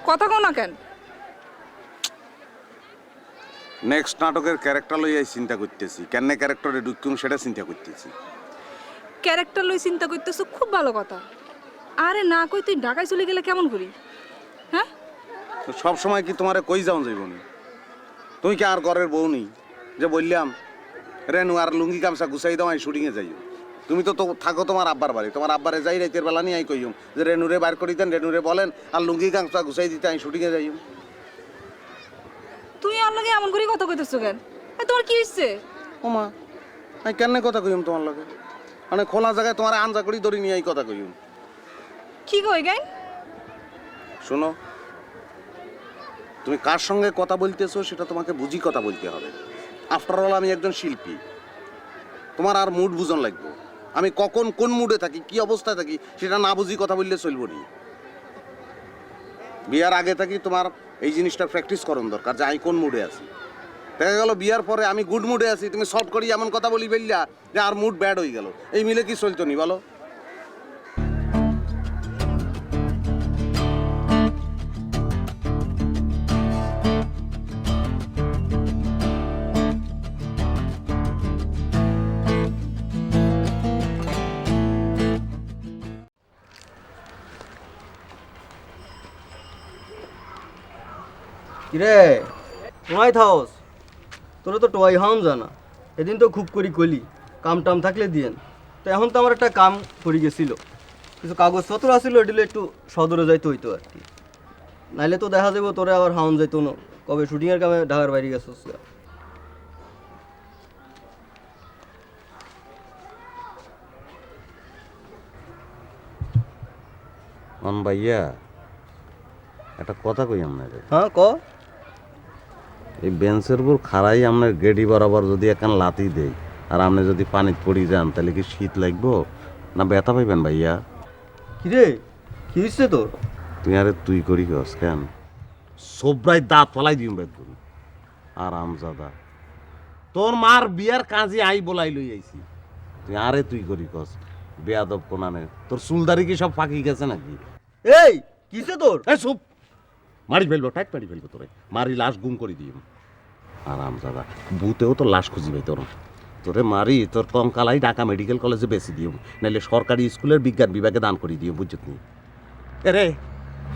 কথা কও না কেন? নেক্সট নাটকের ক্যারেক্টার লইয়াই চিন্তা করতেছি, কেন ক্যারেক্টারে ঢুকুম সেটা চিন্তা করতেছি। ক্যারেক্টার লই চিন্তা করতেছো, খুব ভালো কথা। আরে না কই তুই ঢাকায় চলে গেলে কেমন করি? হ্যাঁ, তো সব সময় কি তোমারে কই যাও যাইব না? তুমি কি আর ঘরের বউ নেই যে বললাম রেনু আর লুঙ্গি গামছা গুছাই দাও আমি শুটিংয়ে যাই? তুমি তো থাকো তোমার আব্বার বাড়ি, তোমার আব্বারে যাই রাতের বেলা নিয়ে আই কইম যে রেনুরে বার করে দেন, রেনুরে বলেন আর লুঙ্গি গামছা গুছাই দিতে আমি শুটিংয়ে যাই। তুই আর লগে এমন করে কথা কইতেছো কেন? তোমার কি হইছে? ওমা আমি কেন কথা কইম তোমার লগে? মানে খোলা জায়গায় তোমার আঞ্জা করি ধরে নিয়ে এই কথা কইম। কি কই গাই? শোনো, তুমি কার সঙ্গে কথা বলতেছো সেটা তোমাকে বুঝি কথা বলতে হবে। আফটার অল আমি একজন শিল্পী, তোমার আর মুড বুঝন লাগবে। আমি কখন কোন মুডে থাকি, কি অবস্থায় থাকি সেটা না বুঝি কথা বললে চলবো নি। বিয়ার আগে থাকি তোমার এই জিনিসটা প্র্যাকটিস করন দরকার যে আমি কোন মুডে আছি। দেখা গেল বিয়ার পরে আমি গুড মুডে আছি, তুমি শর্ট করি এমন কথা বলি বললা যে আর মুড ব্যাড হয়ে গেল, এই মিলে কি চলতো নি বলো? কিরে তোমায় থাওস, তোরা তো টোয়াই হাম জানা। এদিন তো খুব করি কলি কাম টাম থাকলে দিয়েন। তো এখন তো আমার একটা কাম পড়ে গেছিল, কিছু কাগজপত্র আসছিল, এটিলে একটু সদরে যাইতে হইতো আর কি। নাইলে তো দেখা যাবো তোরা আবার হাউন যাইতো না। কবে শুটিংয়ের কামে ঢাকার বাইরে গেছিস? মন ভাইয়া একটা কথা কই আপনাদের। হ্যাঁ ক। এই বেঞ্চের উপর খাড়াই আপনার গেডি বরাবর যদি একখান লাতি দেই আর আপনি যদি পানিতে পড়ি যান তাহলে কি শীত লাগবো না ব্যথা পাইবেন ভাইয়া? কিরে কি হচ্ছে তোর? তুই আরে তুই করি কস কেন? সবরাই দাঁত ফলাই দিম বেদ করি। আর আমজাদা তোর মার বিয়ার কাজে আই বলাই লই আইছি, তুই আরে তুই করি কস বেয়াদব কোনানে। তোর চুলদারি কি সব ফাঁকি গেছে নাকি? এই কিসে তোর? এই চুপ, মারি ফেলবো, টাইট মারি ফেলবো তোরে, মারি লাশ গুম করে দিম। আর আমজাদা বুতেও তো লাশ খুঁজি ভাই তোর, তোরে মারি তোর কঙ্কালাই ঢাকা মেডিকেল কলেজে বেশি দিও, নাহলে সরকারি স্কুলের বিজ্ঞান বিভাগে দান করে দিও, বুঝছত নি? এরে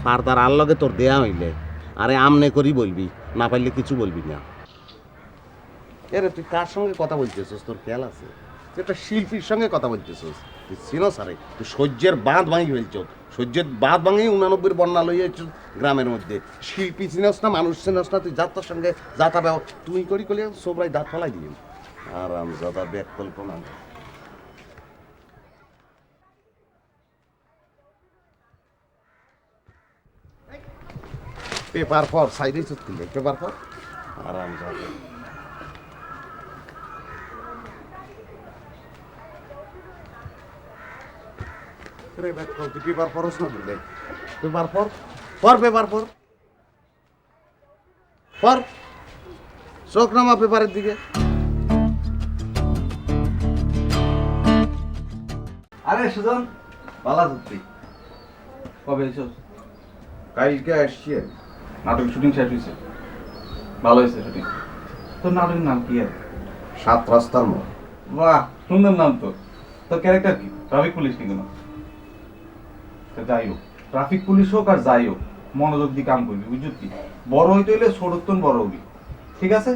ফারদার আর লগে তোর দেয়া হইলে আরে আমনে করি বলবি, না পাইলে কিছু বলবি না। এরে তুই কার সঙ্গে কথা বলতেছিস? তোর খেয়াল আছে? তুই একটা শিল্পীর সঙ্গে কথা বলতেছিস। তুই চিনস আরে তুই সহ্যের বাঁধ ভাঙি ফেলছ, সহ্যের বাঁধ ভাঙি 89 বন্যা লইয়াছ গ্রামের মধ্যে। শিল্পী চিনস না, মানুষ চিনস না, তুই যাত্রার সঙ্গে যাতা বেও তুই করি করলে সবাই দাঁত ফলাই দিবি। আরাম যাতা ব্যাক কল্পনা। পেপার পর সাইডে চুক্তি পেপার পর আরাম যাতা। পেপার পরস না দিলে পেপার পর পর পেপার পর পর চোখ নামা পেপারের দিকে। আরে সুজন ভালো তুই কবে এসো? কালকে আসছি। নাটক শুটিং শেষ হয়েছে, ভালো হয়েছে শুটিং। তোর নাটকের নাম কি? আর 7 রাস্তার মোড়। বাহ সুন্দর নাম তো। তোর ক্যারেক্টার কি? ট্রাফিক পুলিশ নি কোনো? যাই হোক, ট্রাফিক পুলিশ হোক আর যাই হোক, মনোযোগ দিয়ে কাম করবি, বুঝলি? কি বড় হইতে হইলে ছোটতন বড় হবি, ঠিক আছে?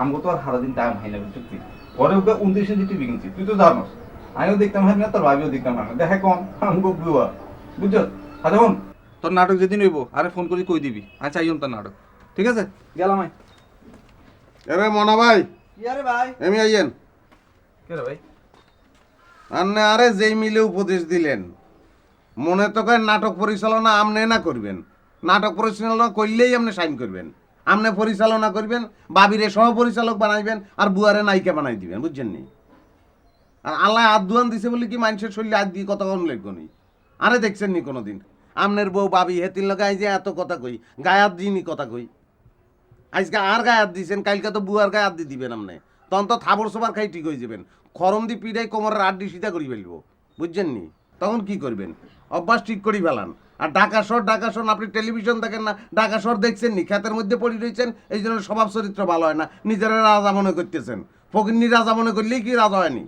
আমগো তো আর সারাদিন টাইম হয় না, বুঝলি? ঘরে ওকে 29 ইঞ্চি টিভি কিনছি, তুই তো জানোস। আমিও দেখতাম হয় না, তোর ভাবিও দেখতাম হয় না, দেখে কম আমগো বুয়া, বুঝছ? আচ্ছা হন, তোর নাটক যেদিন হইব আরে ফোন করে কই দিবি, আচ্ছা আইম তোর নাটক, ঠিক আছে? গেলাম আই। এরে মনা ভাই, কি আরে ভাই? এমি আইয়েন। কে রে ভাই? আন্নে আরে যেই মিলে উপদেশ দিলেন, মনে তো কয় নাটক পরিচালনা আমনে না করবেন, নাটক পরিচালনা করলেই আপনি সাইন করবেন, আমনে পরিচালনা করবেন, বাবিরে সহ পরিচালক বানাইবেন আর বুয়ারে নায়িকা বানাই দিবেন, বুঝছেন নি? আর আল্লাহ হাত দুয়ান দিছে বলে কি মানুষের শরীরে হাত দিয়ে কথা কম লাগবে নি? আরে দেখছেন নি কোনোদিন আমনের বউ বাবি হেতির লগে আই যে এত কথা কই, গায়ে হাত দিইনি কথা কই। আজকে আর গায়ে হাত দিয়েছেন, কালকে তো বুয়ার গায়ে হাত দিয়ে দিবেন আপনি, তখন তো থাবর সবার খাই ঠিক হয়ে যাবেন, খরম দি পিড়াই কোমরের আড্ডি সিধা করি ফেলবো, বুঝছেন নি? তখন কি করবেন? অভ্যাস ঠিক করি ফেলান, আর ঢাকা শহর আপনি টেলিভিশন দেখেন না, ঢাকা শহর দেখছেন নি, ক্ষেতের মধ্যে পড়ে রয়েছেন, এই জন্য স্বভাব চরিত্র ভালো হয় না, নিজেরা রাজা মনে করতেছেন। ফকিন্নি রাজা মনে করলেই কি রাজা হয়নি?